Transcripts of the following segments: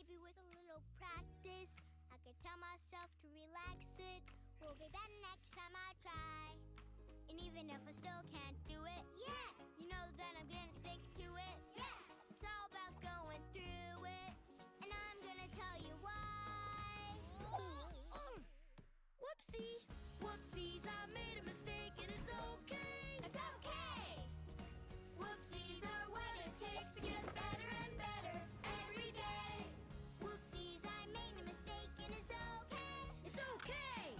maybe with a little practice, I could tell myself to relax it. Will be better next time I try. And even if I still can't do it, yeah, you know that I'm gonna stick to it. Yes, it's all about going through it, and I'm gonna tell you why. Whoopsie, whoopsies, I made a mistake and it's okay. It's okay. Whoopsies are what it takes to get better and better every day. Whoopsies, I made a mistake and it's okay. It's okay.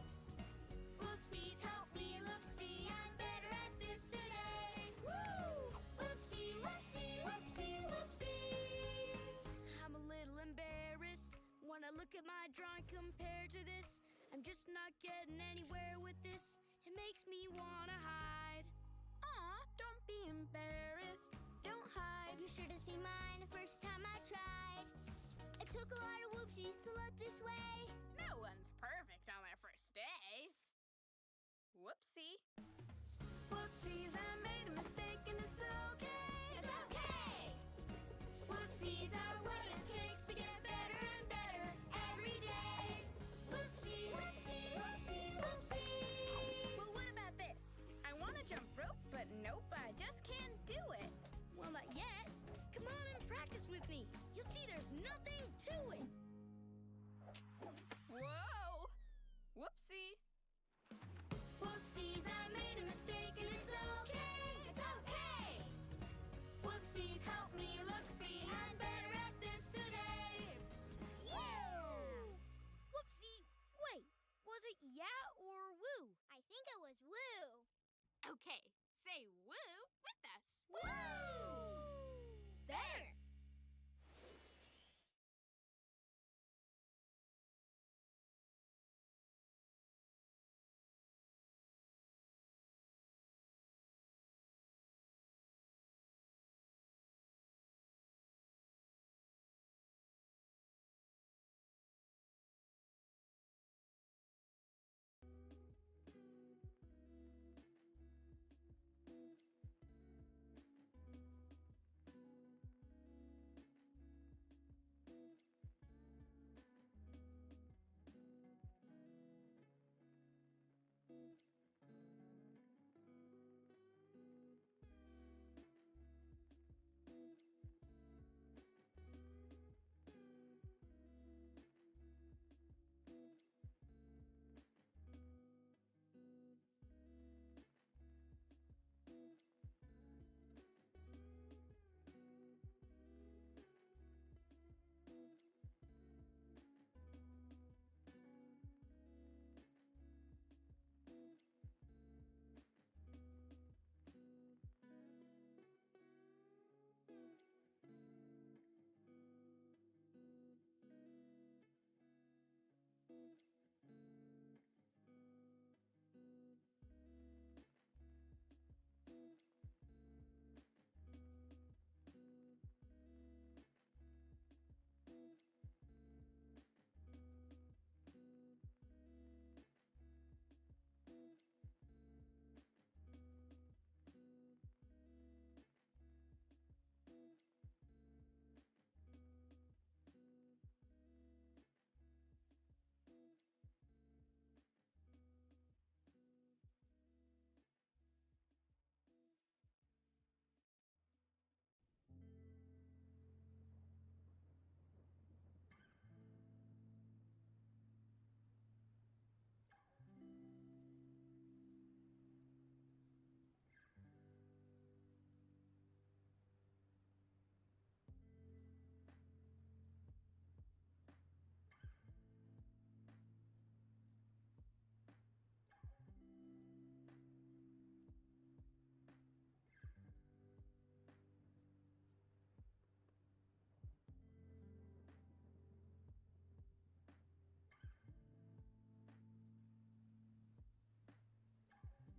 Whoopsies, help me look, see, I'm better at this today. Woo! Whoopsies, whoopsies, whoopsies, whoopsies. I'm a little embarrassed when I look at my drawing compared to this. I'm just not getting anywhere with this. It makes me wanna hide. Aw, don't be embarrassed. Don't hide. You should have seen mine the first time I tried. It took a lot of whoopsies to look this way. No one's perfect on their first day. Whoopsie. Whoopsies, I made a mistake and it's okay. It's okay. Whoopsies are what it takes to get better and better every day. Whoopsies, whoopsies, whoopsies, whoopsies. Well, what about this? I want to jump rope, but nope, I just can't do it. Well, not yet. Come on and practice with me. You'll see there's nothing to it. Whoa! Whoopsie. Whoopsies, I made a mistake and it's okay. It's okay. Whoopsies, help me look, see, I'm better at this today. Yeah! Whoopsie. Wait, was it yeah or woo? I think it was woo. Okay, say woo with us. Woo! There.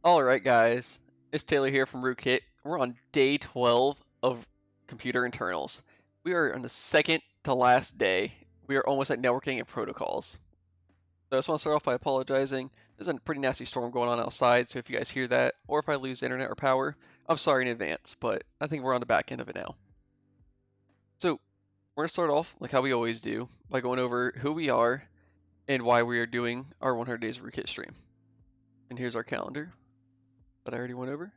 Alright guys, it's Taylor here from Rootkit. We're on day 12 of computer internals. We are on the second to last day. We are almost at networking and protocols. So I just want to start off by apologizing. There's a pretty nasty storm going on outside, so if you guys hear that, or if I lose internet or power, I'm sorry in advance, but I think we're on the back end of it now. So, We're going to start off like how we always do by going over who we are and why we are doing our 100 Days of Rootkit stream. And here's our calendar that I already went over.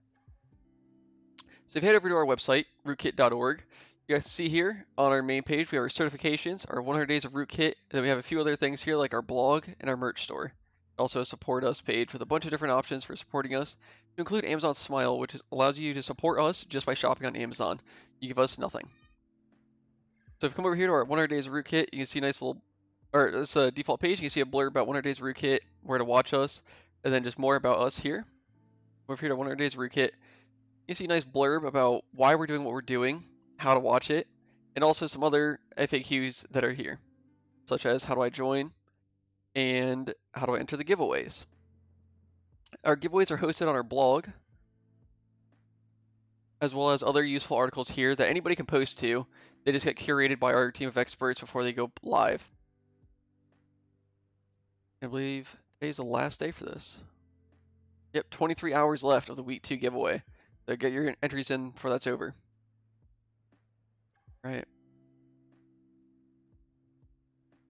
So if you head over to our website, rootkit.org, you guys see here on our main page, we have our certifications, our 100 Days of Rootkit, and then we have a few other things here like our blog and our merch store. Also a support us page with a bunch of different options for supporting us, to include Amazon Smile, which allows you to support us just by shopping on Amazon. You give us nothing. So if you come over here to our 100 Days of Rootkit, you can see a nice little, or this default page, you can see a blurb about 100 Days of Rootkit, where to watch us, and then just more about us here. Over here to 100 Days of Rootkit, you see a nice blurb about why we're doing what we're doing, how to watch it, and also some other FAQs that are here, such as how do I join, and how do I enter the giveaways. Our giveaways are hosted on our blog, as well as other useful articles here that anybody can post to. They just get curated by our team of experts before they go live. I believe today's the last day for this. Yep, 23 hours left of the week 2 giveaway. So get your entries in before that's over. Right.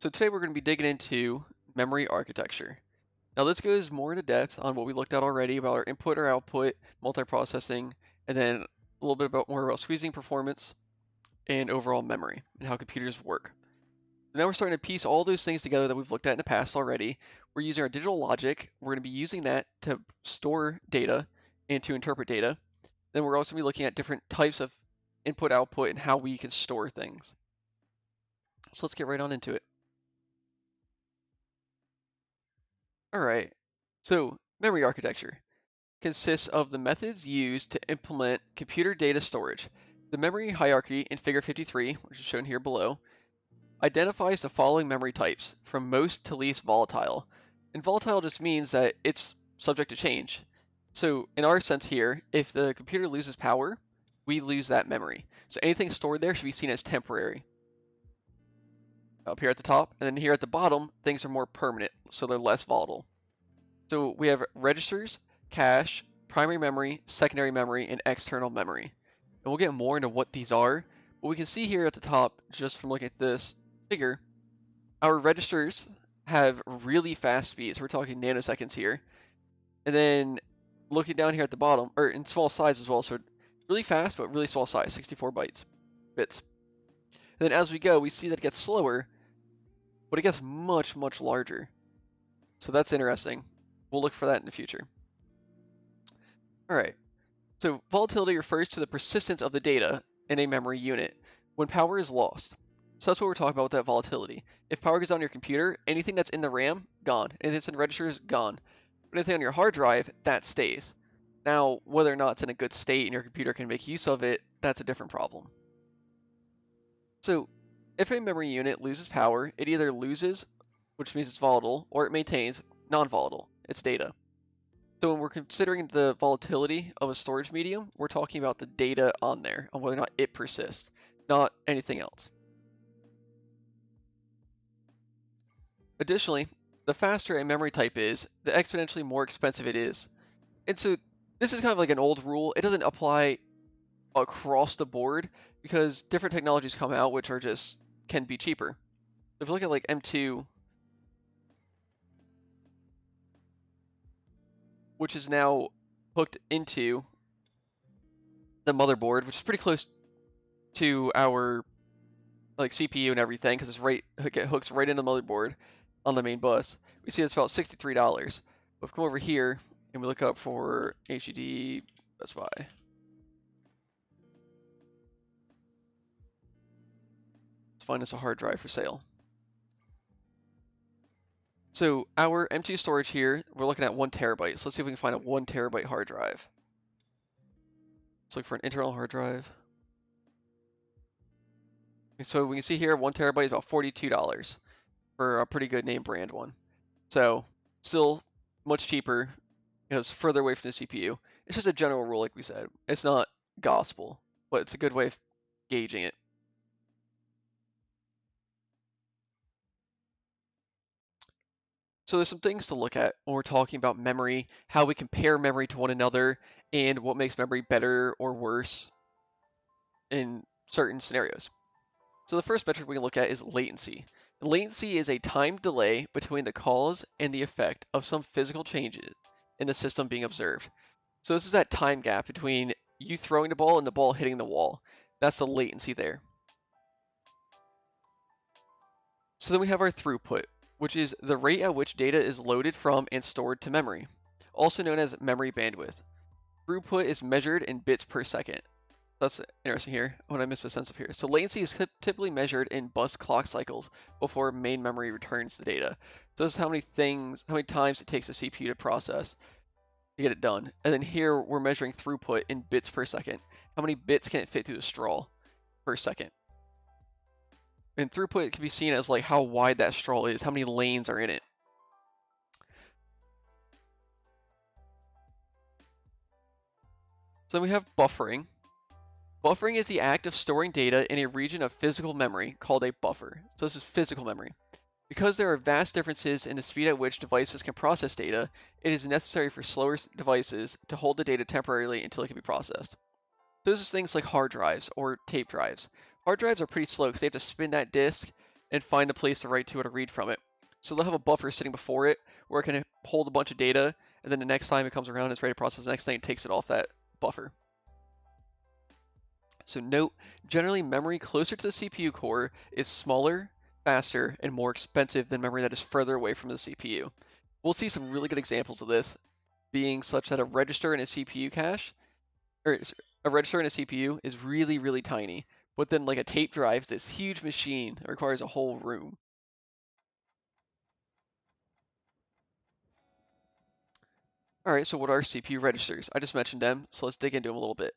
So today we're going to be digging into memory architecture. Now this goes more into depth on what we looked at already about our input or output, multiprocessing, and then a little bit more about squeezing performance and overall memory and how computers work. So now we're starting to piece all those things together that we've looked at in the past already. We're using our digital logic. We're going to be using that to store data and to interpret data. Then we're also going to be looking at different types of input, output, and how we can store things. So let's get right on into it. All right, so memory architecture consists of the methods used to implement computer data storage. The memory hierarchy in Figure 53, which is shown here below, identifies the following memory types from most to least volatile. And volatile just means that it's subject to change. So in our sense here, if the computer loses power, we lose that memory. So anything stored there should be seen as temporary. Up here at the top, and then here at the bottom, things are more permanent, so they're less volatile. So we have registers, cache, primary memory, secondary memory, and external memory. And we'll get more into what these are, but we can see here at the top, just from looking at this figure, our registers have really fast speeds. We're talking nanoseconds here. And then looking down here at the bottom, or in small size as well, so really fast, but really small size, 64 bits. And then as we go, we see that it gets slower, but it gets much, much larger. So that's interesting. We'll look for that in the future. All right. So volatility refers to the persistence of the data in a memory unit when power is lost. So that's what we're talking about with that volatility. If power goes on your computer, anything that's in the RAM, gone. Anything that's in the registers, gone. But anything on your hard drive, that stays. Now, whether or not it's in a good state and your computer can make use of it, that's a different problem. So if a memory unit loses power, it either loses, which means it's volatile, or it maintains non-volatile, its data. So when we're considering the volatility of a storage medium, we're talking about the data on there, on whether or not it persists, not anything else. Additionally, the faster a memory type is, the exponentially more expensive it is. And so this is kind of like an old rule. It doesn't apply across the board because different technologies come out which are just can be cheaper. If you look at like M2, which is now hooked into the motherboard, which is pretty close to our like CPU and everything because it hooks right into the motherboard on the main bus. We see it's about $63. We've come over here and we look up for HDD Best Buy. Let's find us a hard drive for sale. So our M2 storage here, we're looking at 1 terabyte. So let's see if we can find a 1 terabyte hard drive. Let's look for an internal hard drive. Okay, so we can see here 1 terabyte is about $42 for a pretty good name brand one. So still much cheaper because further away from the CPU. It's just a general rule, like we said. It's not gospel, but it's a good way of gauging it. So there's some things to look at when we're talking about memory, how we compare memory to one another, and what makes memory better or worse in certain scenarios. So the first metric we can look at is latency. And latency is a time delay between the cause and the effect of some physical changes in the system being observed. So this is that time gap between you throwing the ball and the ball hitting the wall. That's the latency there. So then we have our throughput, which is the rate at which data is loaded from and stored to memory, also known as memory bandwidth. Throughput is measured in bits per second. That's interesting here. When I missed a sense up here. So latency is typically measured in bus clock cycles before main memory returns the data. So this is how many times it takes the CPU to process to get it done. And then here we're measuring throughput in bits per second. How many bits can it fit through the straw per second? And throughput can be seen as like how wide that straw is, how many lanes are in it. So then we have buffering. Buffering is the act of storing data in a region of physical memory called a buffer. So this is physical memory. Because there are vast differences in the speed at which devices can process data, it is necessary for slower devices to hold the data temporarily until it can be processed. So this is things like hard drives or tape drives. Hard drives are pretty slow because they have to spin that disk and find a place to write to or to read from it. So they'll have a buffer sitting before it where it can hold a bunch of data, and then the next time it comes around, it's ready to process the next thing, it takes it off that buffer. So note, generally memory closer to the CPU core is smaller, faster, and more expensive than memory that is further away from the CPU. We'll see some really good examples of this being such that a register in a CPU cache, or a register in a CPU is really, really tiny, but then like a tape drive is this huge machine that requires a whole room. Alright, so what are CPU registers? I just mentioned them, so let's dig into them a little bit.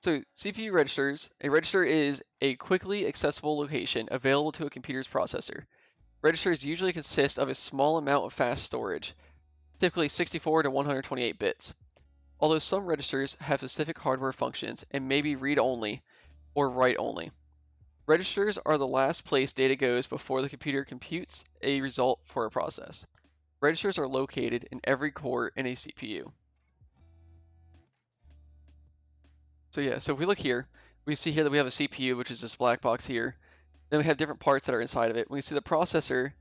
So CPU registers, a register is a quickly accessible location available to a computer's processor. Registers usually consist of a small amount of fast storage, typically 64 to 128 bits. Although some registers have specific hardware functions and may be read-only or write-only. Registers are the last place data goes before the computer computes a result for a process. Registers are located in every core in a CPU. So if we look here, we see here that we have a CPU, which is this black box here. Then we have different parts that are inside of it. We see the processor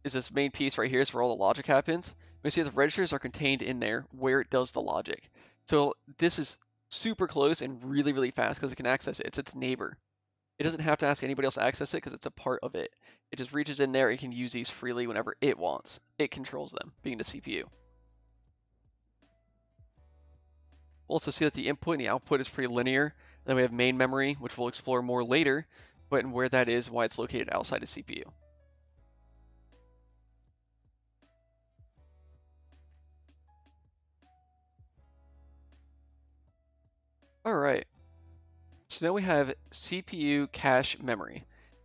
is this main piece right here, is where all the logic happens. We see that the registers are contained in there where it does the logic. So this is super close and really, really fast because it can access it. It's its neighbor. It doesn't have to ask anybody else to access it because it's a part of it. It just reaches in there and can use these freely whenever it wants. It controls them, being the CPU. We'll also see that the input and the output is pretty linear. Then we have main memory, which we'll explore more later, but where that is, why it's located outside of CPU. Alright, so now we have CPU cache memory.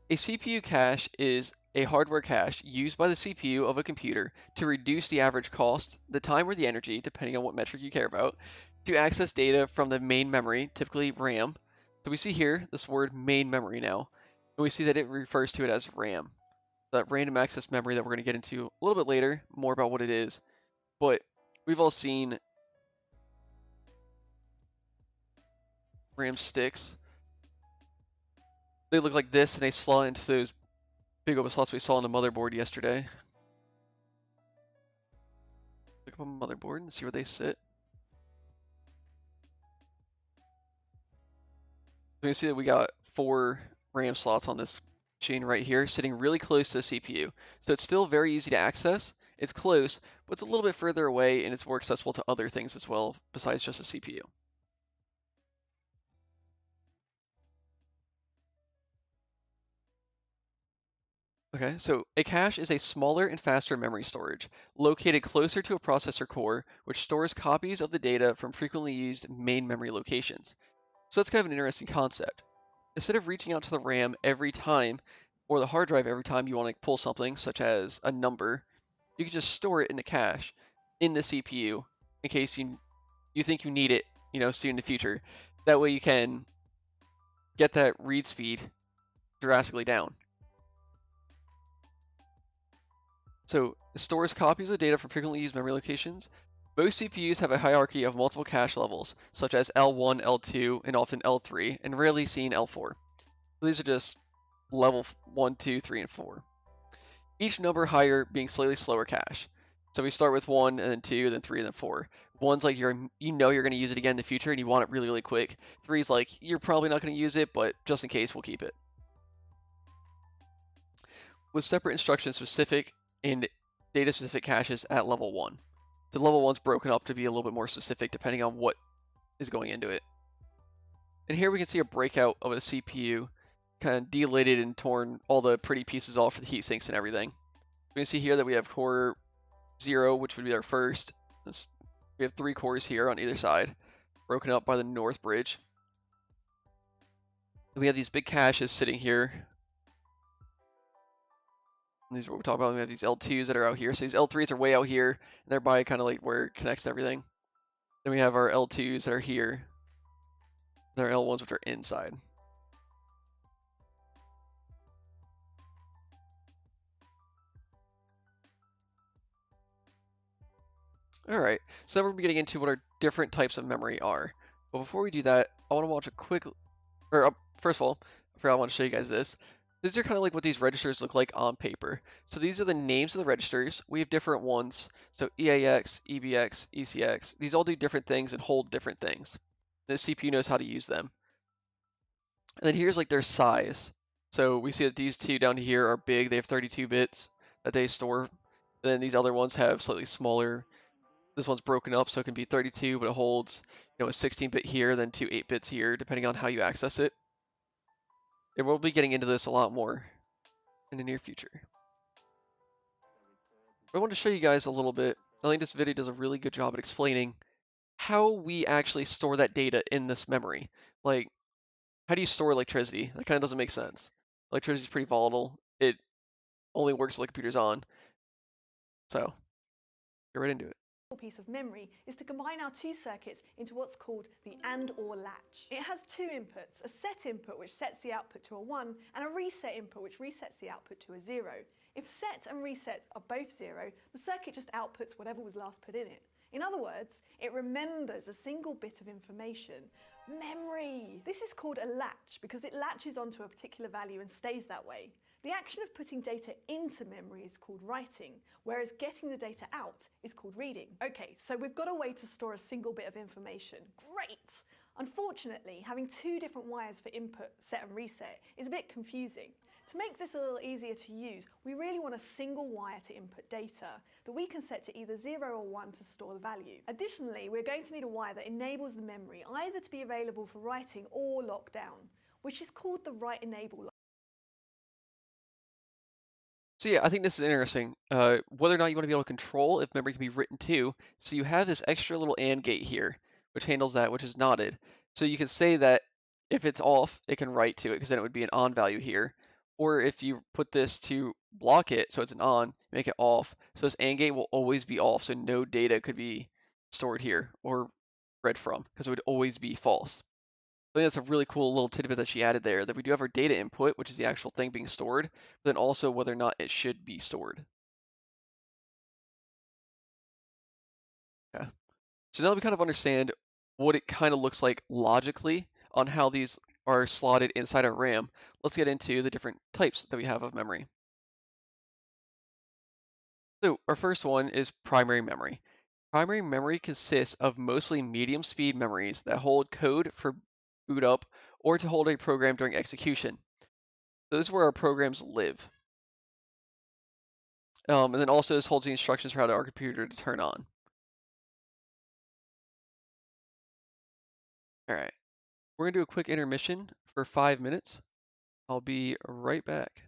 A CPU cache is a hardware cache used by the CPU of a computer to reduce the average cost, the time or the energy, depending on what metric you care about, to access data from the main memory, typically RAM. So we see here this word main memory now, and we see that it refers to it as RAM. That random access memory that we're going to get into a little bit later, more about what it is. But we've all seen RAM sticks. They look like this, and they slot into those big open slots we saw on the motherboard yesterday. Look up on the motherboard and see where they sit. So you can see that we got 4 RAM slots on this machine right here, sitting really close to the CPU. So it's still very easy to access. It's close, but it's a little bit further away, and it's more accessible to other things as well, besides just the CPU. Okay, so a cache is a smaller and faster memory storage, located closer to a processor core, which stores copies of the data from frequently used main memory locations. So that's kind of an interesting concept. Instead of reaching out to the RAM every time, or the hard drive every time you want to pull something, such as a number, you can just store it in the cache in the CPU in case you think you need it, soon in the future. That way you can get that read speed drastically down. So it stores copies of data from frequently used memory locations. Most CPUs have a hierarchy of multiple cache levels, such as L1, L2, and often L3, and rarely seen L4. So these are just level 1, 2, 3, and 4. Each number higher being slightly slower cache. So we start with 1, and then 2, then 3, and then 4. 1's like you're going to use it again in the future and you want it really, really quick. 3's like you're probably not going to use it, but just in case, we'll keep it. With separate instruction specific and data specific caches at level 1. So level 1's broken up to be a little bit more specific depending on what is going into it. And here we can see a breakout of a CPU kind of delated and torn all the pretty pieces off for the heat sinks and everything. We can see here that we have core 0, which would be our first. We have 3 cores here on either side, broken up by the north bridge. And we have these big caches sitting here. And these are what we're talking about. We have these L2s that are out here. So these L3s are way out here, and they're by kind of like where it connects to everything. Then we have our L2s that are here. And our L1s which are inside. Alright, so now we're getting into what our different types of memory are. But before we do that, I want to watch a quick, first of all, I want to show you guys this. These are kind of like what these registers look like on paper. So these are the names of the registers. We have different ones. So EAX, EBX, ECX. These all do different things and hold different things. The CPU knows how to use them. And then here's like their size. So we see that these two down here are big. They have 32 bits that they store. And then these other ones have slightly smaller. This one's broken up, so it can be 32, but it holds, a 16-bit here, then 2 8-bits here, depending on how you access it. And we'll be getting into this a lot more in the near future. I want to show you guys a little bit. I think this video does a really good job at explaining how we actually store that data in this memory. Like, how do you store electricity? That kind of doesn't make sense. Electricity is pretty volatile. It only works when the computer's on. So, get right into it. Piece of memory is to combine our two circuits into what's called the AND/OR latch. It has two inputs, a set input which sets the output to a 1 and a reset input which resets the output to a 0. If set and reset are both 0, the circuit just outputs whatever was last put in it. In other words, it remembers a single bit of information. Memory! This is called a latch because it latches onto a particular value and stays that way. The action of putting data into memory is called writing, whereas getting the data out is called reading. Okay, so we've got a way to store a single bit of information. Great! Unfortunately, having two different wires for input, set and reset is a bit confusing. To make this a little easier to use, we really want a single wire to input data that we can set to either 0 or 1 to store the value. Additionally, we're going to need a wire that enables the memory either to be available for writing or locked down, which is called the write enable line. So yeah, I think this is interesting. Whether or not you want to be able to control if memory can be written to, so you have this extra little AND gate here, which handles that, which is knotted. So you can say that if it's off, it can write to it, because then it would be an on value here. Or if you put this to block it, so it's an on, make it off. So this AND gate will always be off, so no data could be stored here or read from, because it would always be false. I think that's a really cool little tidbit that she added there, that we do have our data input, which is the actual thing being stored, but then also whether or not it should be stored. Yeah. So now that we kind of understand what it kind of looks like logically on how these are slotted inside our RAM, let's get into the different types that we have of memory. So our first one is primary memory. Primary memory consists of mostly medium speed memories that hold code for boot up or to hold a program during execution. So this is where our programs live. And then also this holds the instructions for how our computer to turn on. All right, we're gonna do a quick intermission for 5 minutes. I'll be right back.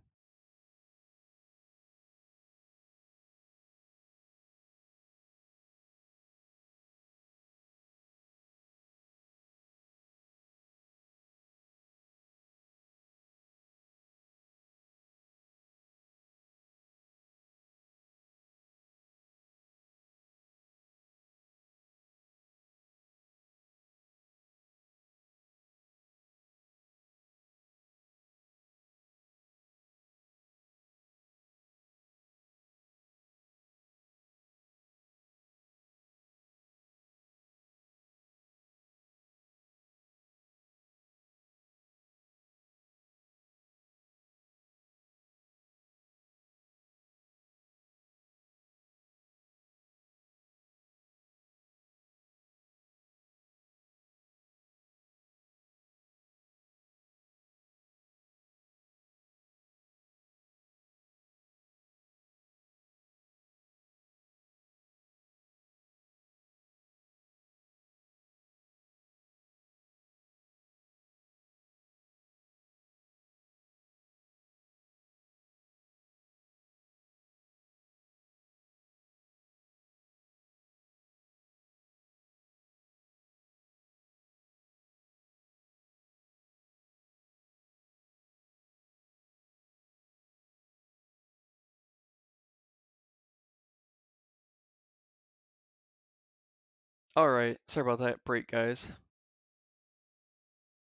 Alright, sorry about that break, guys.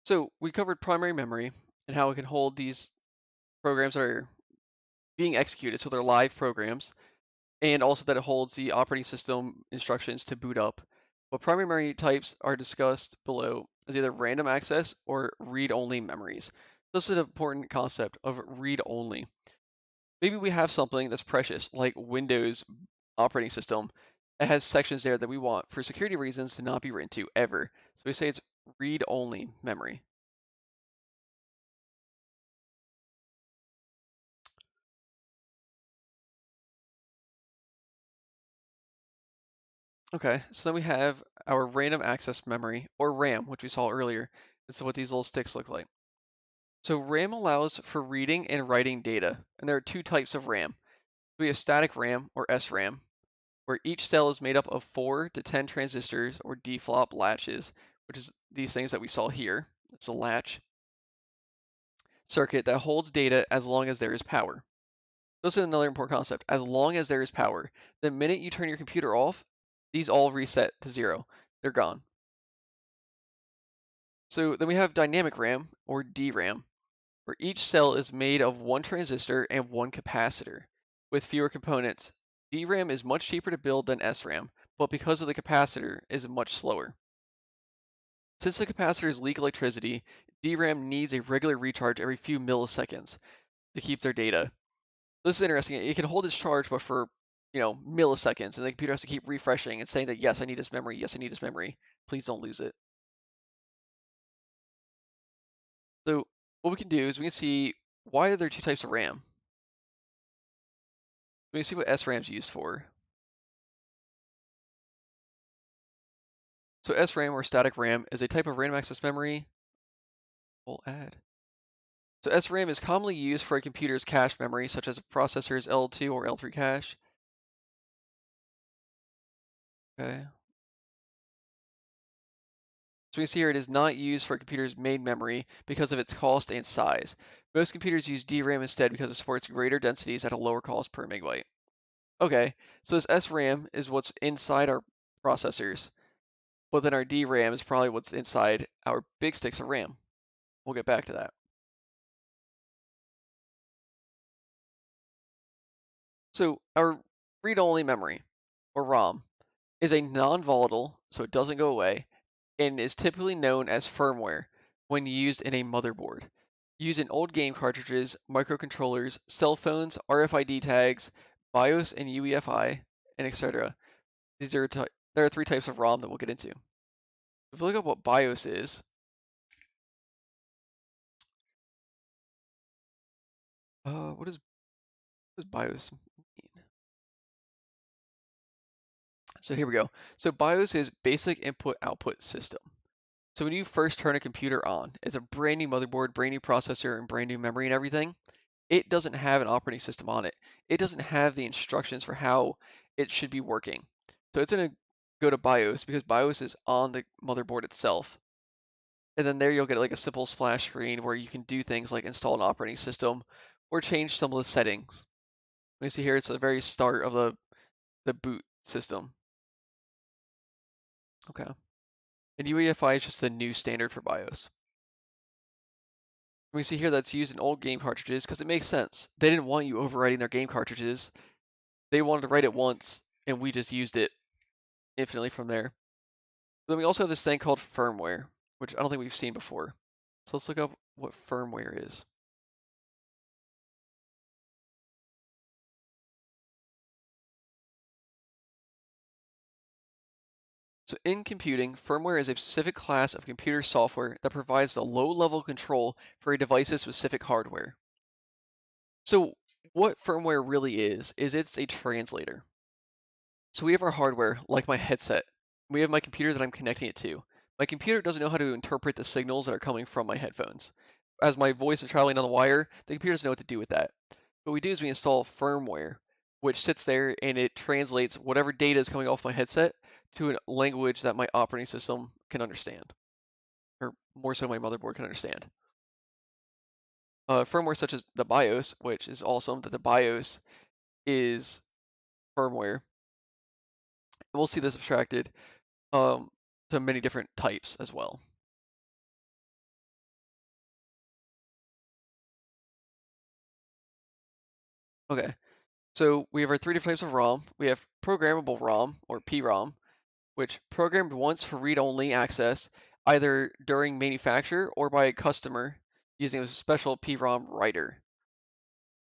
So we covered primary memory and how it can hold these programs that are being executed, so they're live programs, and also that it holds the operating system instructions to boot up. But primary memory types are discussed below as either random access or read-only memories. This is an important concept of read-only. Maybe we have something that's precious, like Windows operating system. It has sections there that we want, for security reasons, to not be written to ever. So we say it's read-only memory. Okay, so then we have our random access memory, or RAM, which we saw earlier. This is what these little sticks look like. So RAM allows for reading and writing data, and there are two types of RAM. We have static RAM, or SRAM, where each cell is made up of 4 to 10 transistors, or D-flop latches, which is these things that we saw here. It's a latch circuit that holds data as long as there is power. This is another important concept. As long as there is power, the minute you turn your computer off, these all reset to 0. They're gone. So then we have dynamic RAM, or DRAM, where each cell is made of 1 transistor and 1 capacitor. With fewer components, DRAM is much cheaper to build than SRAM, but because of the capacitor, is much slower. Since the capacitors leak electricity, DRAM needs a regular recharge every few milliseconds to keep their data. This is interesting. It can hold its charge, but for milliseconds, and the computer has to keep refreshing and saying that yes, I need this memory, yes, I need this memory. Please don't lose it. So what we can do is we can see why are there two types of RAM. We can see what SRAM is used for. So SRAM, or static RAM, is a type of random access memory. We'll add. So SRAM is commonly used for a computer's cache memory, such as a processor's L2 or L3 cache. Okay. So we see here it is not used for a computer's main memory because of its cost and size. Most computers use DRAM instead because it supports greater densities at a lower cost per megabyte. Okay, so this SRAM is what's inside our processors, but then our DRAM is probably what's inside our big sticks of RAM. We'll get back to that. So our read-only memory, or ROM, is a non-volatile, so it doesn't go away, and is typically known as firmware when used in a motherboard. Used in old game cartridges, microcontrollers, cell phones, RFID tags, BIOS and UEFI, and etc. There are 3 types of ROM that we'll get into. If we look up what BIOS is, what does BIOS mean? So here we go. So BIOS is Basic Input-Output System. So when you first turn a computer on, it's a brand new motherboard, brand new processor, and brand new memory and everything. It doesn't have an operating system on it. It doesn't have the instructions for how it should be working. So it's going to go to BIOS because BIOS is on the motherboard itself. And then there you'll get like a simple splash screen where you can do things like install an operating system or change some of the settings. Let me see here, it's the very start of the boot system. Okay. And UEFI is just the new standard for BIOS. We see here that's used in old game cartridges because it makes sense. They didn't want you overwriting their game cartridges. They wanted to write it once, and we just used it infinitely from there. Then we also have this thing called firmware, which I don't think we've seen before. So let's look up what firmware is. So in computing, firmware is a specific class of computer software that provides the low-level control for a device's specific hardware. So what firmware really is it's a translator. So we have our hardware, like my headset. We have my computer that I'm connecting it to. My computer doesn't know how to interpret the signals that are coming from my headphones. As my voice is traveling on the wire, the computer doesn't know what to do with that. What we do is we install firmware, which sits there and it translates whatever data is coming off my headset to a language that my operating system can understand, or more so my motherboard can understand. Firmware such as the BIOS, which is awesome that the BIOS is firmware. We'll see this abstracted. to many different types as well. Okay, so we have our 3 different types of ROM. We have programmable ROM, or PROM, which programmed once for read-only access, either during manufacture or by a customer using a special PROM writer.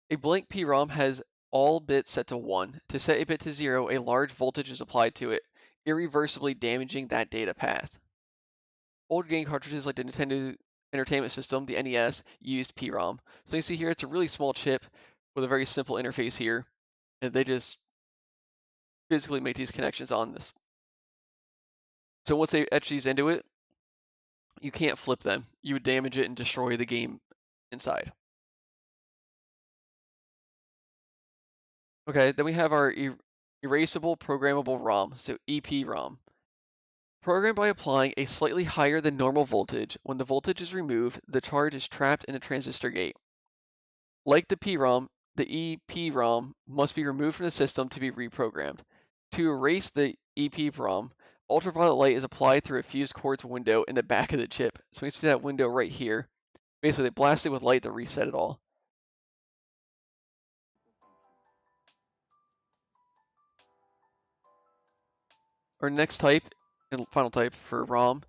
A blank PROM has all bits set to 1. To set a bit to 0, a large voltage is applied to it, irreversibly damaging that data path. Old game cartridges like the Nintendo Entertainment System, the NES, used PROM. So you see here, it's a really small chip with a very simple interface here, and they just physically make these connections on this. So once they etch these into it, you can't flip them. You would damage it and destroy the game inside. Okay, then we have our erasable programmable ROM, so EPROM. Programmed by applying a slightly higher than normal voltage. When the voltage is removed, the charge is trapped in a transistor gate. Like the PROM, the EPROM must be removed from the system to be reprogrammed. To erase the EPROM, ultraviolet light is applied through a fused quartz window in the back of the chip. So we see that window right here. Basically, they blast it with light to reset it all. Our next type, and final type for ROM,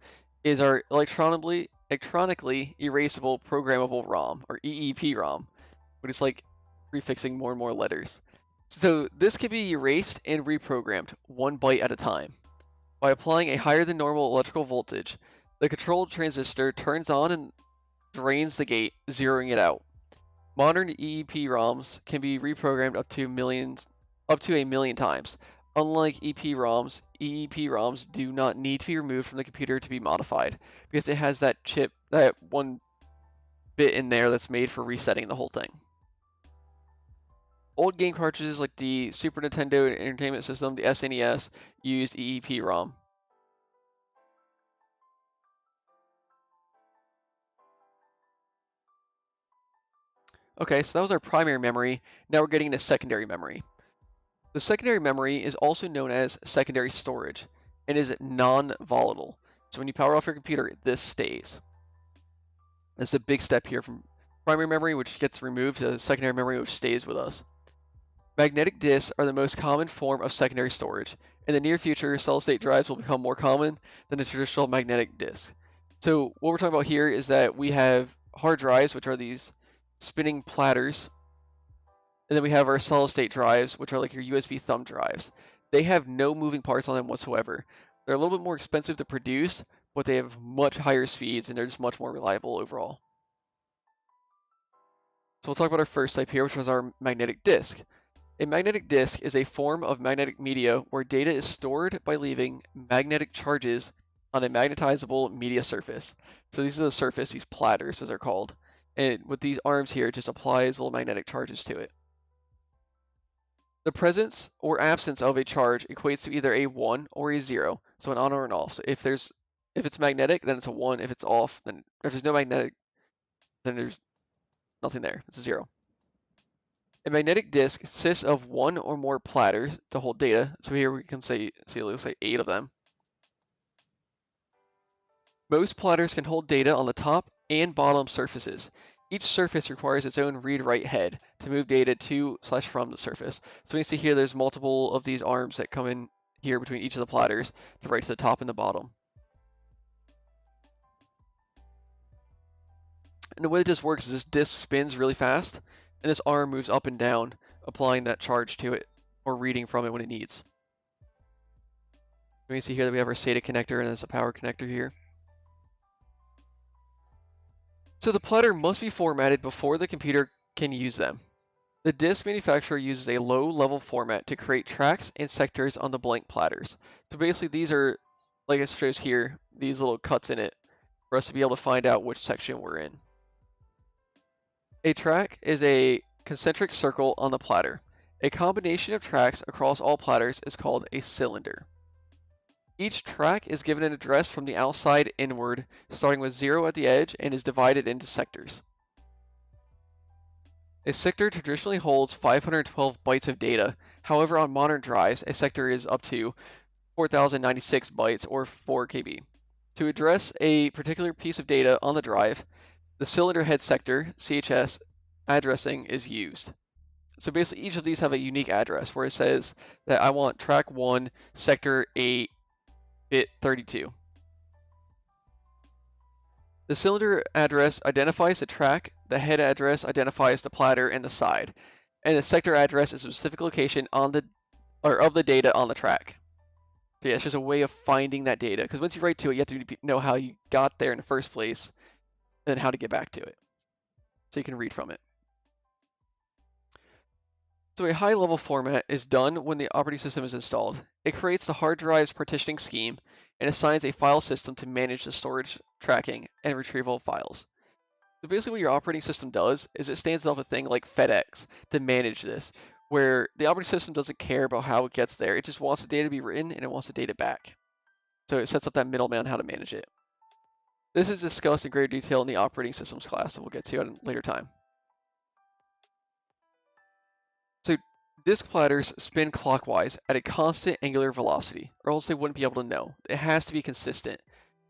is our electronically erasable programmable ROM, or EEPROM, which is like prefixing more and more letters. So this can be erased and reprogrammed 1 byte at a time. By applying a higher than normal electrical voltage, the controlled transistor turns on and drains the gate, zeroing it out. Modern EEPROMs can be reprogrammed up to a million times. Unlike EEPROMs do not need to be removed from the computer to be modified, because it has that chip, that 1 bit in there that's made for resetting the whole thing. Old game cartridges like the Super Nintendo Entertainment System, the SNES, used EEPROM. Okay, so that was our primary memory. Now we're getting to secondary memory. The secondary memory is also known as secondary storage and is non-volatile. So when you power off your computer, this stays. That's a big step here from primary memory, which gets removed, to secondary memory, which stays with us. Magnetic disks are the most common form of secondary storage. In the near future, solid-state drives will become more common than a traditional magnetic disk. So what we're talking about here is that we have hard drives, which are these spinning platters, and then we have our solid-state drives, which are like your USB thumb drives. They have no moving parts on them whatsoever. They're a little bit more expensive to produce, but they have much higher speeds, and they're just much more reliable overall. So we'll talk about our first type here, which was our magnetic disk. A magnetic disk is a form of magnetic media where data is stored by leaving magnetic charges on a magnetizable media surface. So these are the surface, these platters as they're called. And with these arms here, it just applies little magnetic charges to it. The presence or absence of a charge equates to either a 1 or a 0, so an on or an off. So if it's magnetic, then it's a 1. If it's off, then if there's no magnetic, then there's nothing there. It's a 0. A magnetic disk consists of 1 or more platters to hold data. So here we can see let's say 8 of them. Most platters can hold data on the top and bottom surfaces. Each surface requires its own read-write head to move data to/from the surface. So you see here there's multiple of these arms that come in here between each of the platters to write to the top and the bottom. And the way this works is this disk spins really fast, and this arm moves up and down, applying that charge to it, or reading from it when it needs. You can see here that we have our SATA connector and there's a power connector here. So the platter must be formatted before the computer can use them. The disk manufacturer uses a low-level format to create tracks and sectors on the blank platters. So basically these are, like it shows here, these little cuts in it for us to be able to find out which section we're in. A track is a concentric circle on the platter. A combination of tracks across all platters is called a cylinder. Each track is given an address from the outside inward, starting with 0 at the edge, and is divided into sectors. A sector traditionally holds 512 bytes of data. However, on modern drives, a sector is up to 4096 bytes or 4 KB. To address a particular piece of data on the drive, the cylinder head sector, CHS, addressing is used. So basically each of these have a unique address where it says that I want track 1, sector 8, bit 32. The cylinder address identifies the track, the head address identifies the platter and the side, and the sector address is a specific location on the of the data on the track. So yeah, it's just a way of finding that data, because once you write to it, you have to know how you got there in the first place, and how to get back to it, so you can read from it. So a high-level format is done when the operating system is installed. It creates the hard drive's partitioning scheme and assigns a file system to manage the storage, tracking, and retrieval of files. So basically what your operating system does is it stands up a thing like FedEx to manage this, where the operating system doesn't care about how it gets there. It just wants the data to be written and it wants the data back. So it sets up that middleman how to manage it. This is discussed in greater detail in the operating systems class that we'll get to at a later time. So disk platters spin clockwise at a constant angular velocity, or else they wouldn't be able to know. It has to be consistent,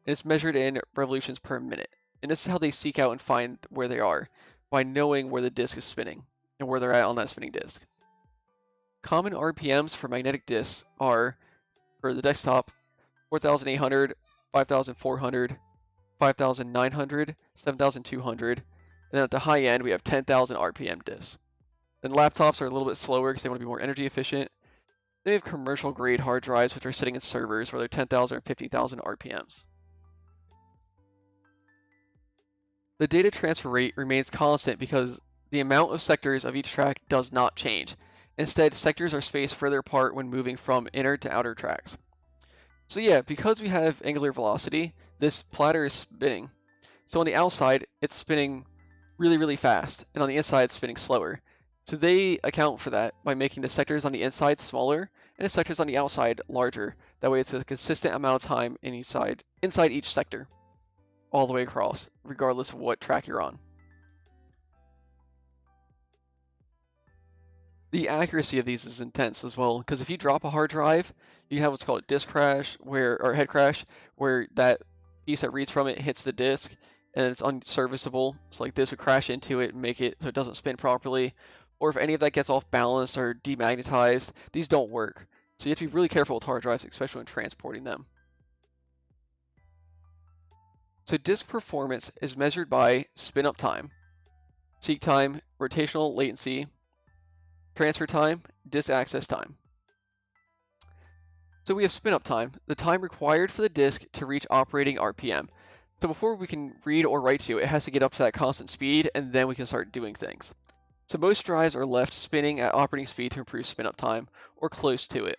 and it's measured in revolutions per minute. And this is how they seek out and find where they are, by knowing where the disk is spinning and where they're at on that spinning disk. Common RPMs for magnetic disks are, for the desktop, 4,800, 5,400, 5,900, 7,200, and then at the high end we have 10,000 RPM disks. Then laptops are a little bit slower because they want to be more energy efficient. Then we have commercial grade hard drives which are sitting in servers where they're 10,000 or 50,000 RPMs. The data transfer rate remains constant because the amount of sectors of each track does not change. Instead, sectors are spaced further apart when moving from inner to outer tracks. So yeah, because we have angular velocity, this platter is spinning. So on the outside, it's spinning really, really fast, and on the inside, it's spinning slower. So they account for that by making the sectors on the inside smaller and the sectors on the outside larger. That way it's a consistent amount of time inside each sector, all the way across, regardless of what track you're on. The accuracy of these is intense as well, because if you drop a hard drive, you have what's called a disk crash, or head crash, where that piece that reads from it hits the disk and it's unserviceable. So like this would crash into it and make it so it doesn't spin properly. Or if any of that gets off balance or demagnetized, these don't work. So you have to be really careful with hard drives, especially when transporting them. So disk performance is measured by spin-up time, seek time, rotational latency, transfer time, disk access time. So we have spin-up time, the time required for the disk to reach operating RPM. So before we can read or write to it, it has to get up to that constant speed, and then we can start doing things. So most drives are left spinning at operating speed to improve spin-up time, or close to it.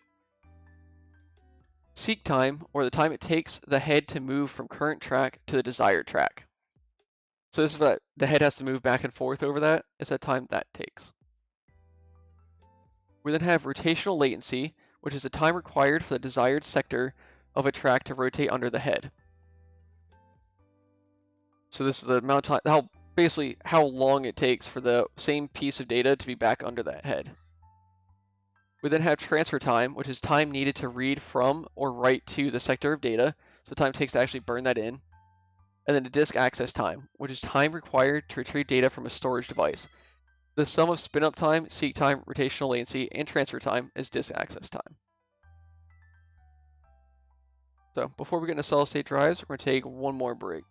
Seek time, or the time it takes the head to move from current track to the desired track. So this is what the head has to move back and forth over that. It's that time that takes. We then have rotational latency, which is the time required for the desired sector of a track to rotate under the head. So this is the amount of time, basically how long it takes for the same piece of data to be back under that head. We then have transfer time, which is time needed to read from or write to the sector of data, so time it takes to actually burn that in. And then the disk access time, which is time required to retrieve data from a storage device. The sum of spin-up time, seek time, rotational latency, and transfer time is disk access time. So before we get into solid-state drives, we're going to take one more break.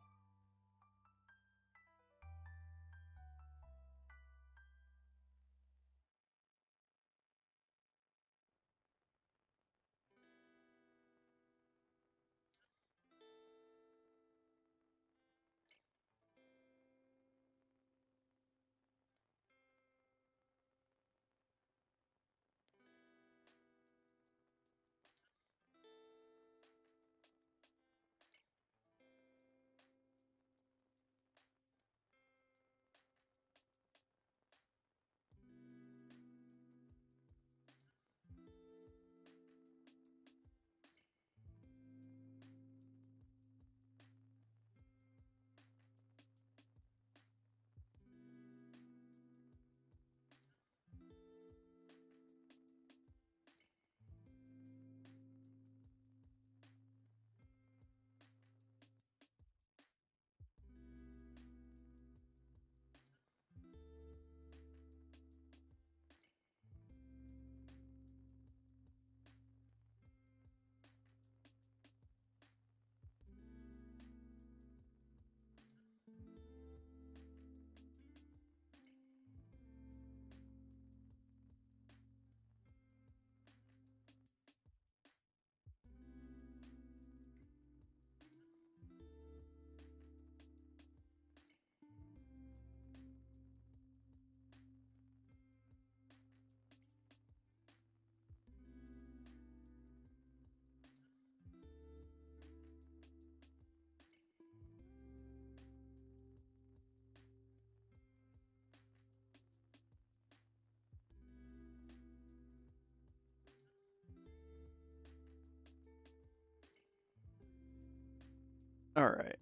Alright.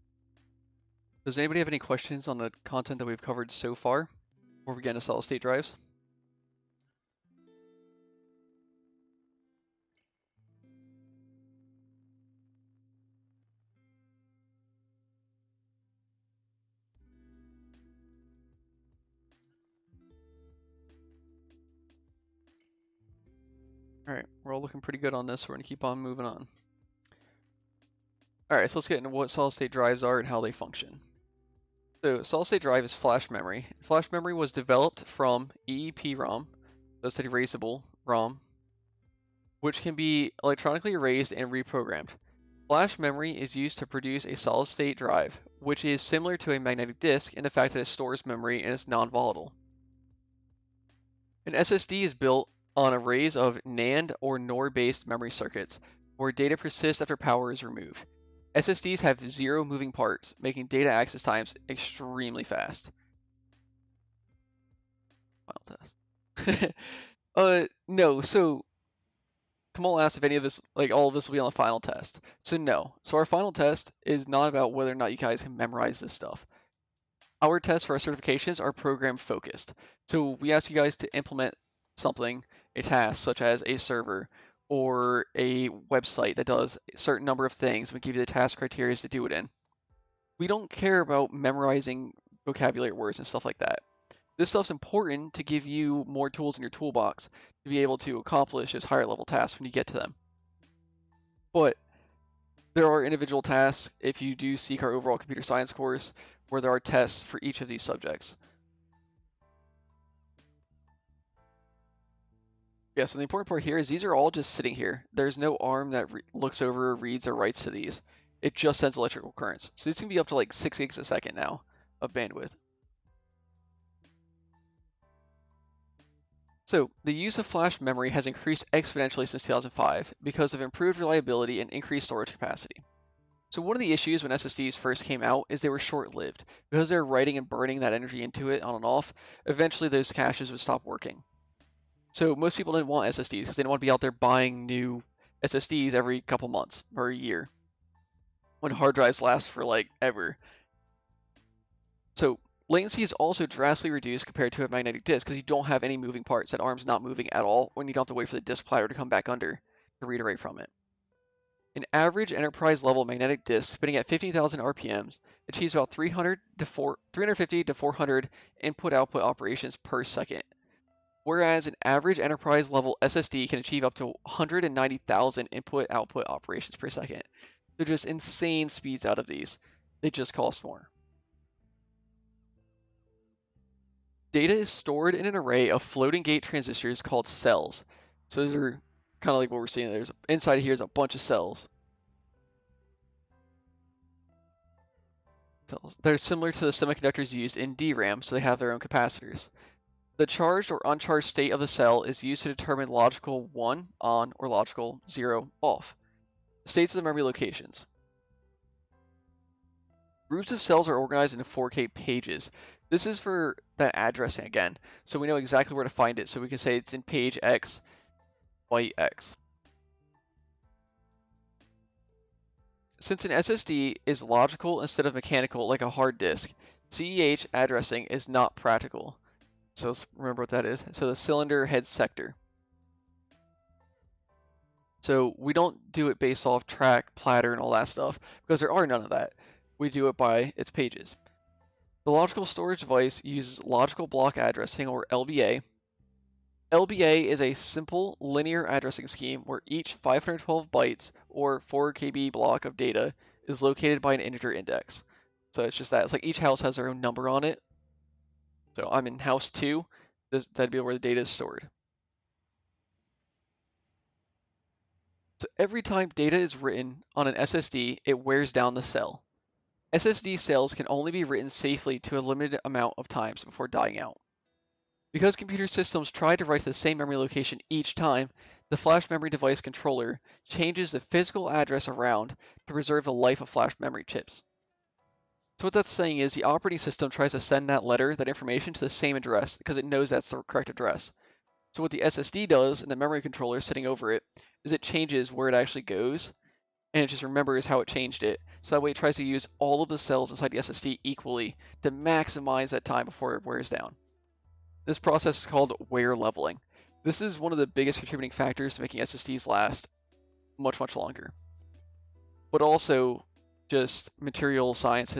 Does anybody have any questions on the content that we've covered so far before we get into solid state drives? Alright, we're all looking pretty good on this, so we're going to keep on moving on. Alright, so let's get into what solid state drives are and how they function. So, solid state drive is flash memory. Flash memory was developed from EEPROM, that's an erasable ROM, which can be electronically erased and reprogrammed. Flash memory is used to produce a solid state drive, which is similar to a magnetic disk in the fact that it stores memory and is non-volatile. An SSD is built on arrays of NAND or NOR-based memory circuits, where data persists after power is removed. SSDs have 0 moving parts, making data access times extremely fast. Final test. No, so Kamal asked if any of this, like all of this will be on the final test. So no. So our final test is not about whether or not you guys can memorize this stuff. Our tests for our certifications are program focused. So we ask you guys to implement something, a task such as a server or a website that does a certain number of things. We give you the task criteria to do it in. We don't care about memorizing vocabulary words and stuff like that. This stuff's important to give you more tools in your toolbox to be able to accomplish those higher level tasks when you get to them. But there are individual tasks if you do seek our overall computer science course where there are tests for each of these subjects. Yeah, so the important part here is these are all just sitting here. There's no ARM that looks over, reads, or writes to these. It just sends electrical currents. So these can be up to like 6 gigs a second now of bandwidth. So the use of flash memory has increased exponentially since 2005 because of improved reliability and increased storage capacity. So one of the issues when SSDs first came out is they were short-lived. Because they're writing and burning that energy into it on and off, eventually those caches would stop working. So most people didn't want SSDs because they didn't want to be out there buying new SSDs every couple months or a year when hard drives last for like ever. So latency is also drastically reduced compared to a magnetic disk because you don't have any moving parts. That ARM's not moving at all when you don't have to wait for the disk platter to come back under to read or write from it. An average enterprise level magnetic disk spinning at 15,000 RPMs achieves about 350 to 400 input-output operations per second, whereas an average enterprise level SSD can achieve up to 190,000 input-output operations per second. They're just insane speeds out of these. They just cost more. Data is stored in an array of floating gate transistors called cells. So those are kind of like what we're seeing. There's inside here is a bunch of cells. They're similar to the semiconductors used in DRAM, so they have their own capacitors. The charged or uncharged state of the cell is used to determine logical 1 on or logical 0 off. States of the memory locations. Groups of cells are organized into 4K pages. This is for that addressing again, so we know exactly where to find it, so we can say it's in page X, byte X. Since an SSD is logical instead of mechanical like a hard disk, CEH addressing is not practical. So let's remember what that is. So the cylinder head sector. So we don't do it based off track, platter, and all that stuff, because there are none of that. We do it by its pages. The logical storage device uses logical block addressing, or LBA. LBA is a simple linear addressing scheme where each 512 bytes or 4 KB block of data is located by an integer index. So it's just that. It's like each house has their own number on it. So I'm in house 2. That'd be where the data is stored. So every time data is written on an SSD, it wears down the cell. SSD cells can only be written safely to a limited amount of times before dying out. Because computer systems try to write to the same memory location each time, the flash memory device controller changes the physical address around to preserve the life of flash memory chips. So what that's saying is the operating system tries to send that information to the same address because it knows that's the correct address. So what the SSD does, and the memory controller sitting over it, is it changes where it actually goes, and it just remembers how it changed it. So that way it tries to use all of the cells inside the SSD equally to maximize that time before it wears down. This process is called wear leveling. This is one of the biggest contributing factors to making SSDs last much, much longer. But also, just material science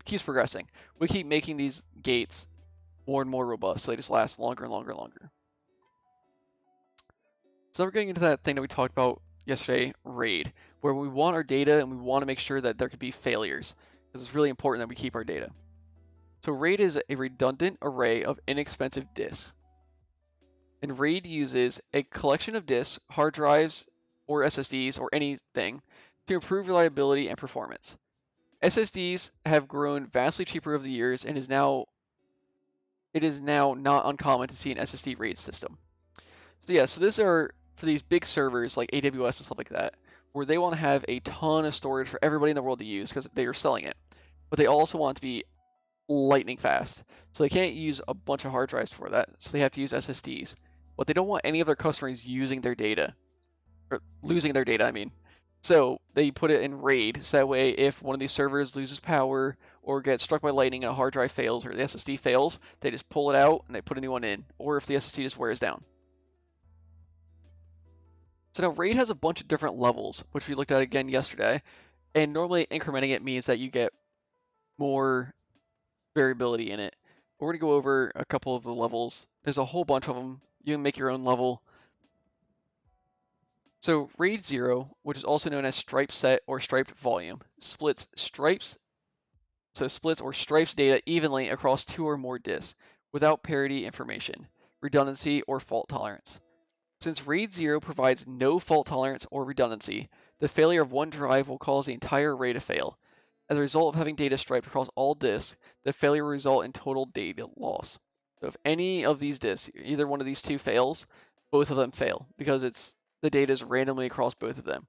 keeps progressing. We keep making these gates more and more robust, so they just last longer and longer and longer. So we're getting into that thing that we talked about yesterday, RAID, where we want our data and we want to make sure that there could be failures, because it's really important that we keep our data. So RAID is a redundant array of inexpensive disks. And RAID uses a collection of disks, hard drives, or SSDs, or anything, to improve reliability and performance. SSDs have grown vastly cheaper over the years, and it is now not uncommon to see an SSD RAID system. So yeah, so these are for these big servers like AWS and stuff like that, where they want to have a ton of storage for everybody in the world to use because they are selling it. But they also want to be lightning fast. So they can't use a bunch of hard drives for that, so they have to use SSDs. But they don't want any of their customers using their data, or losing their data, I mean. So they put it in RAID, so that way if one of these servers loses power or gets struck by lightning and a hard drive fails or the SSD fails, they just pull it out and they put a new one in, or if the SSD just wears down. So now RAID has a bunch of different levels, which we looked at again yesterday, and normally incrementing it means that you get more variability in it. We're going to go over a couple of the levels. There's a whole bunch of them. You can make your own level. So RAID 0, which is also known as stripe set or striped volume, splits or stripes data evenly across 2 or more disks without parity information, redundancy, or fault tolerance. Since RAID 0 provides no fault tolerance or redundancy, the failure of one drive will cause the entire array to fail. As a result of having data striped across all disks, the failure will result in total data loss. So if any of these disks, either one of these two fails, both of them fail because the data is randomly across both of them.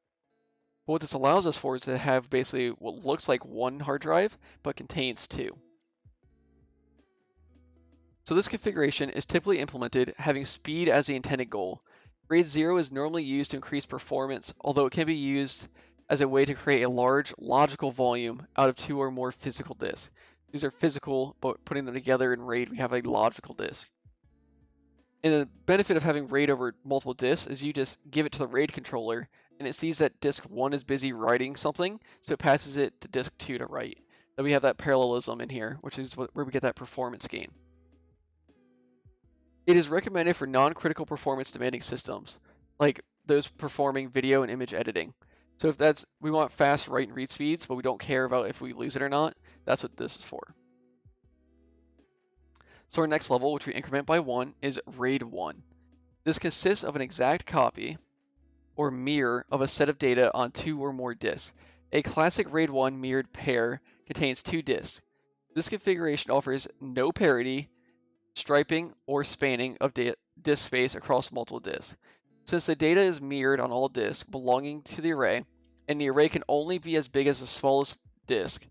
But what this allows us for is to have basically what looks like one hard drive, but contains 2. So this configuration is typically implemented having speed as the intended goal. RAID 0 is normally used to increase performance, although it can be used as a way to create a large logical volume out of 2 or more physical disks. These are physical, but putting them together in RAID, we have a logical disk. And the benefit of having RAID over multiple disks is you just give it to the RAID controller, and it sees that disk 1 is busy writing something, so it passes it to disk 2 to write. Then we have that parallelism in here, which is where we get that performance gain. It is recommended for non-critical performance demanding systems, like those performing video and image editing. So if we want fast write and read speeds, but we don't care about if we lose it or not, that's what this is for. So our next level, which we increment by 1, is RAID 1. This consists of an exact copy or mirror of a set of data on 2 or more disks. A classic RAID 1 mirrored pair contains 2 disks. This configuration offers no parity, striping, or spanning of disk space across multiple disks. Since the data is mirrored on all disks belonging to the array, and the array can only be as big as the smallest disk,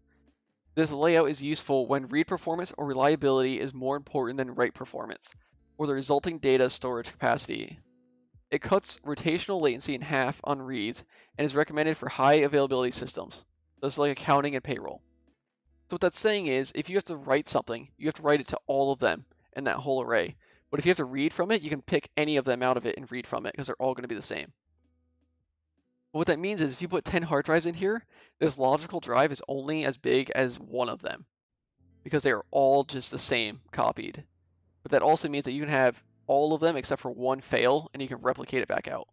this layout is useful when read performance or reliability is more important than write performance, or the resulting data storage capacity. It cuts rotational latency in half on reads and is recommended for high availability systems, those like accounting and payroll. So what that's saying is, if you have to write something, you have to write it to all of them in that whole array. But if you have to read from it, you can pick any of them out of it and read from it because they're all going to be the same. But what that means is if you put 10 hard drives in here, this logical drive is only as big as one of them because they are all just the same copied. But that also means that you can have all of them except for one fail and you can replicate it back out.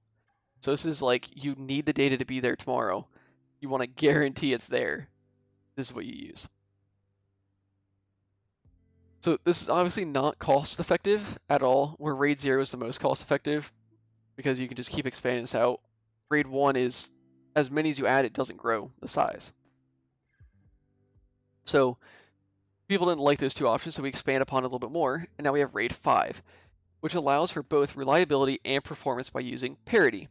So this is like you need the data to be there tomorrow. You want to guarantee it's there. This is what you use. So this is obviously not cost effective at all, where RAID 0 is the most cost effective because you can just keep expanding this out. RAID 1 is, as many as you add, it doesn't grow the size. So people didn't like those two options, so we expand upon it a little bit more, and now we have RAID 5, which allows for both reliability and performance by using parity.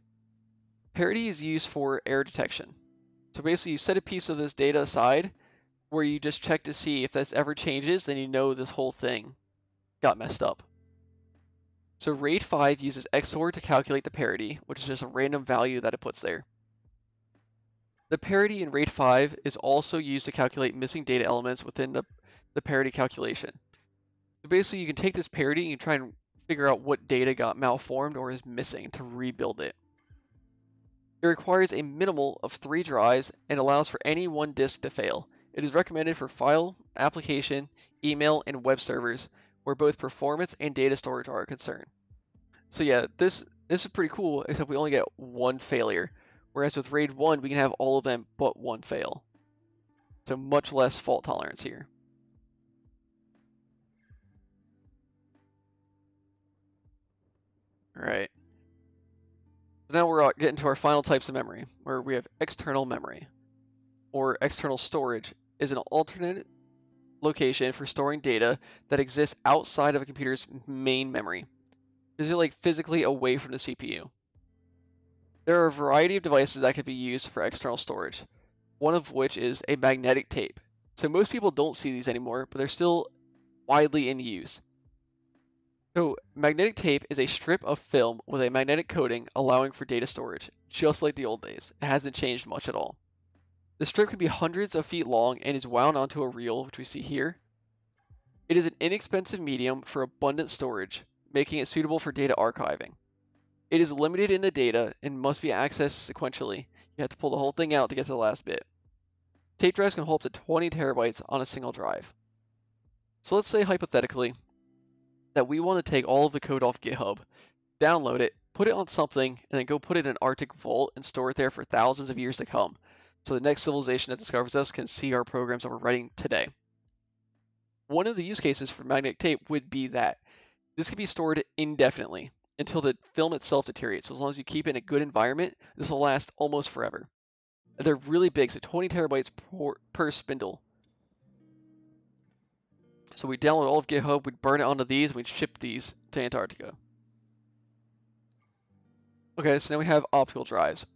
Parity is used for error detection. So basically you set a piece of this data aside where you just check to see if this ever changes, then you know this whole thing got messed up. So RAID 5 uses XOR to calculate the parity, which is just a random value that it puts there. The parity in RAID 5 is also used to calculate missing data elements within the parity calculation. So basically, you can take this parity and you try and figure out what data got malformed or is missing to rebuild it. It requires a minimal of 3 drives and allows for any one disk to fail. It is recommended for file, application, email, and web servers where both performance and data storage are a concern. So yeah, this is pretty cool, except we only get one failure. Whereas with RAID 1, we can have all of them but one fail. So much less fault tolerance here. Alright. So now we're getting to our final types of memory, where we have external memory, or external storage, is an alternate location for storing data that exists outside of a computer's main memory. These are like physically away from the CPU. There are a variety of devices that can be used for external storage, one of which is a magnetic tape. So most people don't see these anymore, but they're still widely in use. So magnetic tape is a strip of film with a magnetic coating allowing for data storage, just like the old days. It hasn't changed much at all. The strip can be hundreds of feet long and is wound onto a reel, which we see here. It is an inexpensive medium for abundant storage, making it suitable for data archiving. It is limited in the data and must be accessed sequentially. You have to pull the whole thing out to get to the last bit. Tape drives can hold up to 20 terabytes on a single drive. So let's say hypothetically that we want to take all of the code off GitHub, download it, put it on something, and then go put it in an Arctic vault and store it there for thousands of years to come, so the next civilization that discovers us can see our programs that we're writing today. One of the use cases for magnetic tape would be that this can be stored indefinitely until the film itself deteriorates. So as long as you keep it in a good environment, this will last almost forever. They're really big, so 20 terabytes per spindle. So we download all of GitHub, we'd burn it onto these, and we'd ship these to Antarctica. Okay, so now we have optical drives.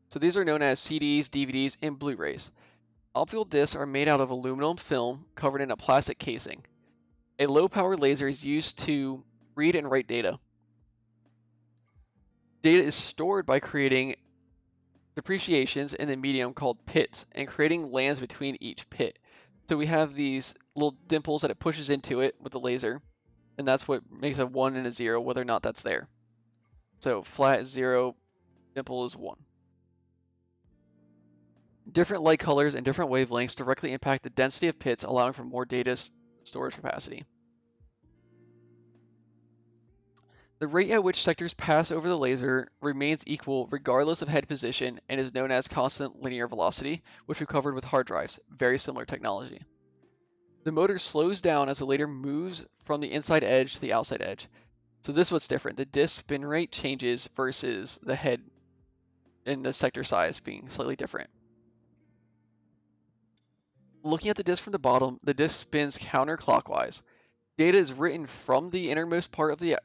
So these are known as CDs, DVDs, and Blu-rays. Optical discs are made out of aluminum film covered in a plastic casing. A low-power laser is used to read and write data. Data is stored by creating depreciations in the medium called pits and creating lands between each pit. So we have these little dimples that it pushes into it with the laser, and that's what makes a 1 and a 0, whether or not that's there. So flat is 0, dimple is 1. Different light colors and different wavelengths directly impact the density of pits, allowing for more data storage capacity. The rate at which sectors pass over the laser remains equal regardless of head position and is known as constant linear velocity, which we covered with hard drives, very similar technology. The motor slows down as the laser moves from the inside edge to the outside edge. So this is what's different. The disk spin rate changes versus the head and the sector size being slightly different. Looking at the disk from the bottom, the disk spins counterclockwise. Data is written from the innermost part of the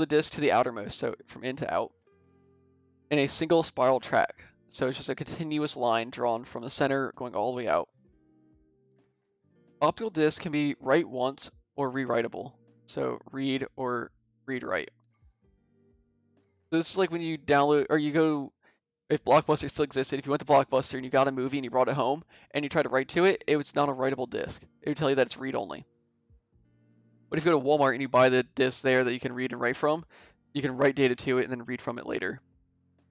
disk to the outermost, so from in to out, in a single spiral track. So it's just a continuous line drawn from the center going all the way out. Optical disks can be write once or rewritable, so read or read-write. This is like when you download, or you go, if Blockbuster still existed, if you went to Blockbuster and you got a movie and you brought it home and you tried to write to it, it was not a writable disk. It would tell you that it's read-only. But if you go to Walmart and you buy the disc there that you can read and write from, you can write data to it and then read from it later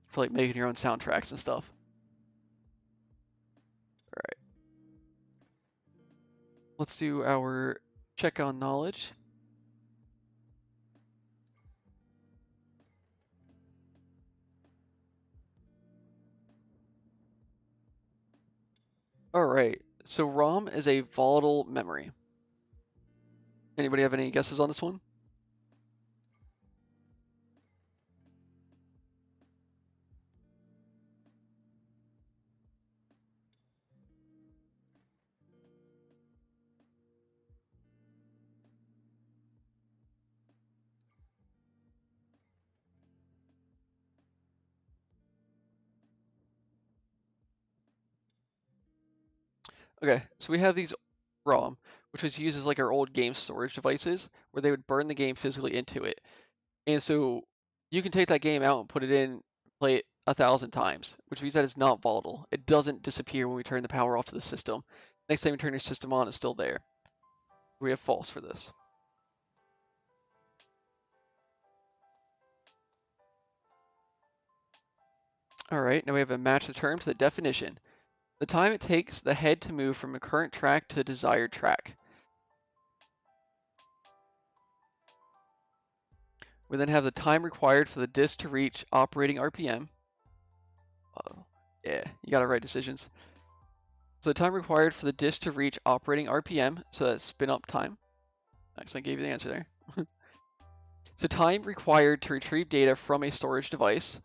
for like making your own soundtracks and stuff. All right. Let's do our check on knowledge. All right. So ROM is a volatile memory. Anybody have any guesses on this one? Okay, so we have these ROM, which was used as like our old game storage devices, where they would burn the game physically into it. And so you can take that game out and put it in, play it 1,000 times, which means that it's not volatile. It doesn't disappear when we turn the power off to the system. Next time you turn your system on, it's still there. We have false for this. Alright, now we have a match the term to the definition. The time it takes the head to move from the current track to the desired track. We then have the time required for the disk to reach operating RPM. Yeah, you got to write decisions. So the time required for the disk to reach operating RPM, so that's spin up time. Actually, I gave you the answer there. So time required to retrieve data from a storage device.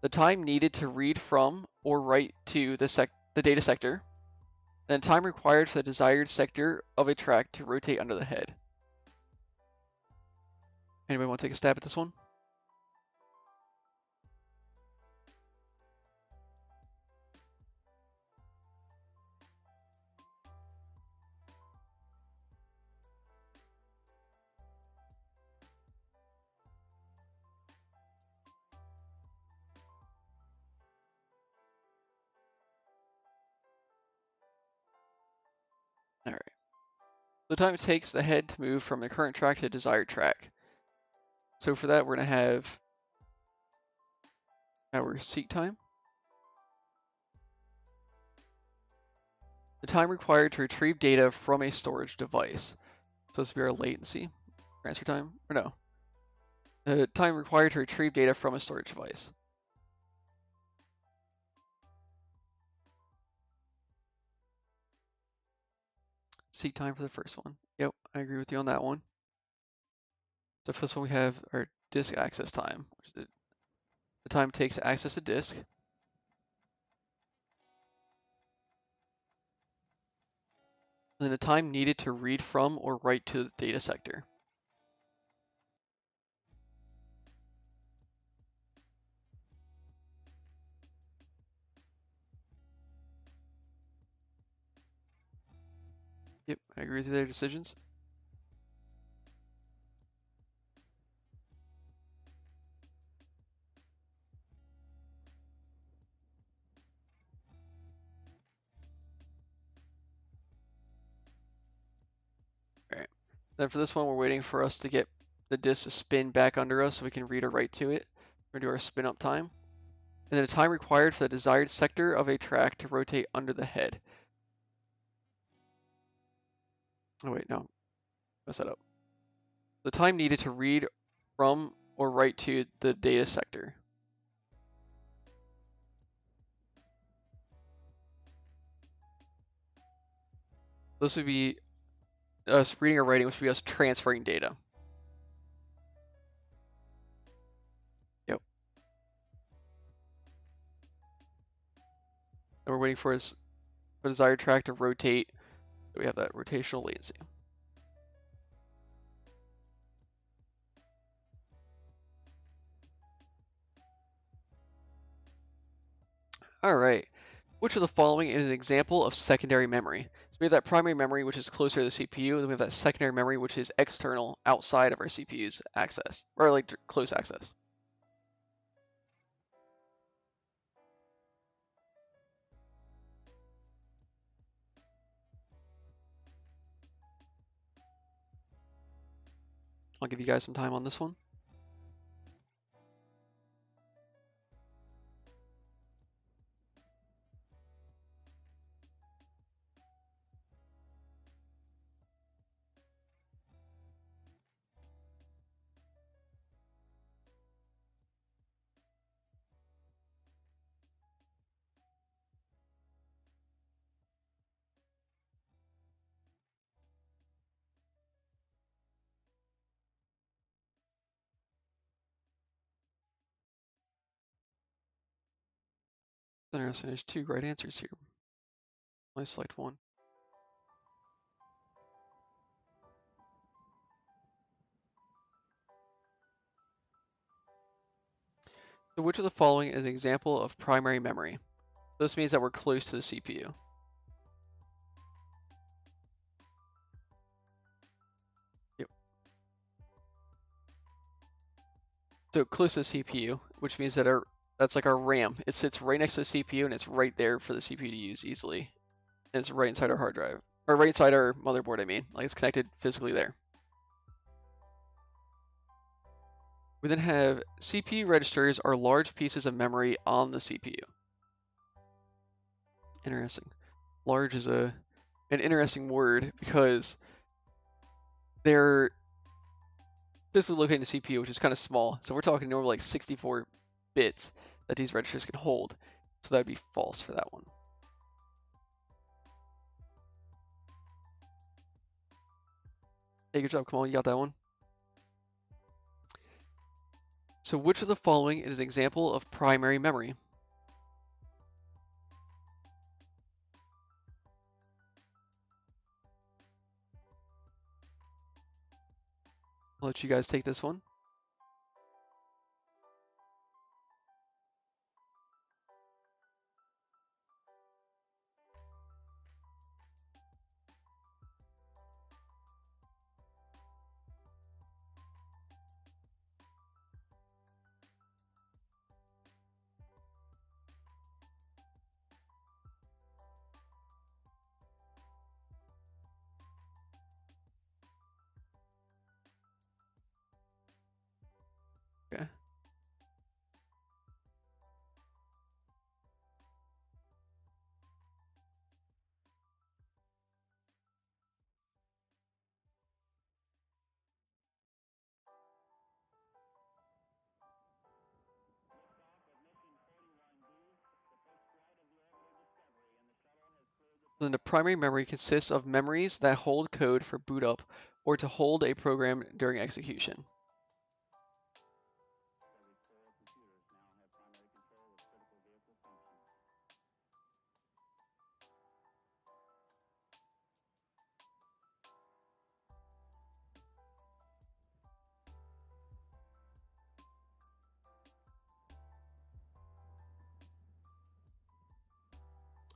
The time needed to read from or write to the data sector. And time required for the desired sector of a track to rotate under the head. Anybody want to take a stab at this one? Alright. The time it takes the head to move from the current track to the desired track. So for that, we're going to have our seek time. The time required to retrieve data from a storage device. So this will be our latency, transfer time, or no. The time required to retrieve data from a storage device. Seek time for the first one. Yep, I agree with you on that one. So for this one, we have our disk access time, which is the time it takes to access a disk. And then the time needed to read from or write to the data sector. Yep, I agree with their decisions. Alright. Then for this one, we're waiting for us to get the disk to spin back under us so we can read or write to it. We're going to do our spin up time. And then the time required for the desired sector of a track to rotate under the head. Oh wait, no. Mess that up. The time needed to read from or write to the data sector. This would be us reading or writing, which would be us transferring data. Yep. And we're waiting for the desired track to rotate. So we have that rotational latency. All right. Which of the following is an example of secondary memory? So we have that primary memory, which is closer to the CPU, and then we have that secondary memory, which is external, outside of our CPU's access, or like close access. I'll give you guys some time on this one. Interesting, there's two right answers here. I select one. So which of the following is an example of primary memory? This means that we're close to the CPU. Yep. So close to the CPU, which means that our That's like our RAM. It sits right next to the CPU, and it's right there for the CPU to use easily. And it's right inside our hard drive. Or right inside our motherboard, I mean. Like, it's connected physically there. We then have CPU registers are large pieces of memory on the CPU. Interesting. Large is an interesting word because they're physically located in the CPU, which is kind of small. So we're talking normally like 64 bits that these registers can hold. So that would be false for that one. Hey, good job. Come on, you got that one. So which of the following is an example of primary memory? I'll let you guys take this one. Okay. Then the primary memory consists of memories that hold code for boot up or to hold a program during execution.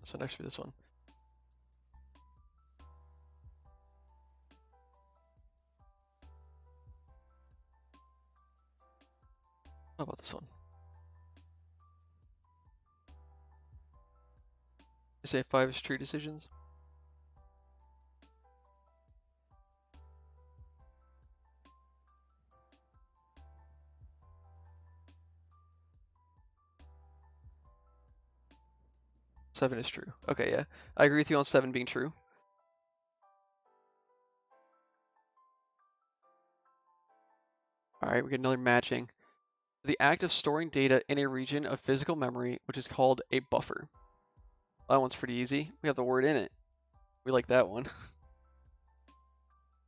So next for this one. How about this one? I say 5 is true decisions. Seven is true. Okay, yeah. I agree with you on 7 being true. Alright, we get another matching. The act of storing data in a region of physical memory, which is called a buffer. That one's pretty easy. We have the word in it. We like that one.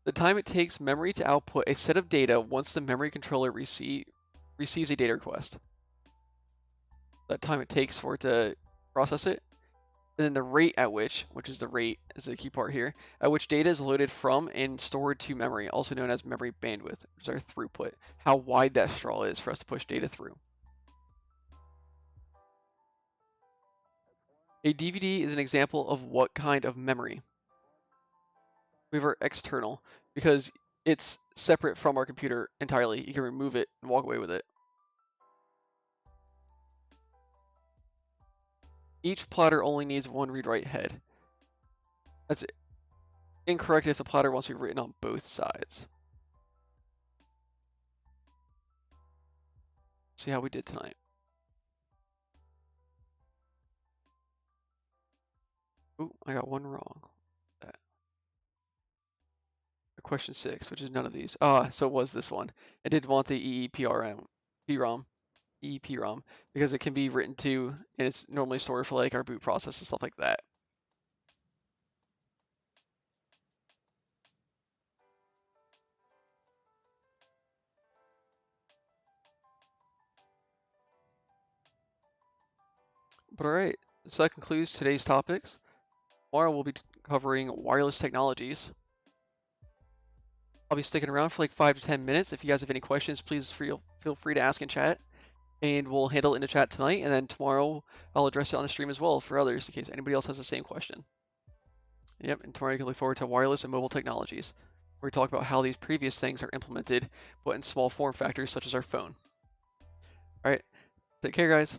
The time it takes memory to output a set of data once the memory controller receives a data request. That time it takes for it to process it. And then the rate at which is the rate is the key part here, at which data is loaded from and stored to memory, also known as memory bandwidth, which is our throughput, how wide that straw is for us to push data through. A DVD is an example of what kind of memory? We have our external, because it's separate from our computer entirely. You can remove it and walk away with it. Each plotter only needs one read-write head. That's incorrect if the plotter wants to be written on both sides. See how we did tonight. Ooh, I got one wrong. Question 6, which is none of these. So it was this one. It did want the EEPROM, because it can be written to, and it's normally stored for like our boot process and stuff like that. But alright, so that concludes today's topics. Tomorrow we'll be covering wireless technologies. I'll be sticking around for like 5 to 10 minutes. If you guys have any questions, please feel free to ask in chat. And we'll handle it in the chat tonight, and then tomorrow I'll address it on the stream as well for others in case anybody else has the same question. Yep, and tomorrow you can look forward to wireless and mobile technologies, where we talk about how these previous things are implemented, but in small form factors such as our phone. Alright, take care guys.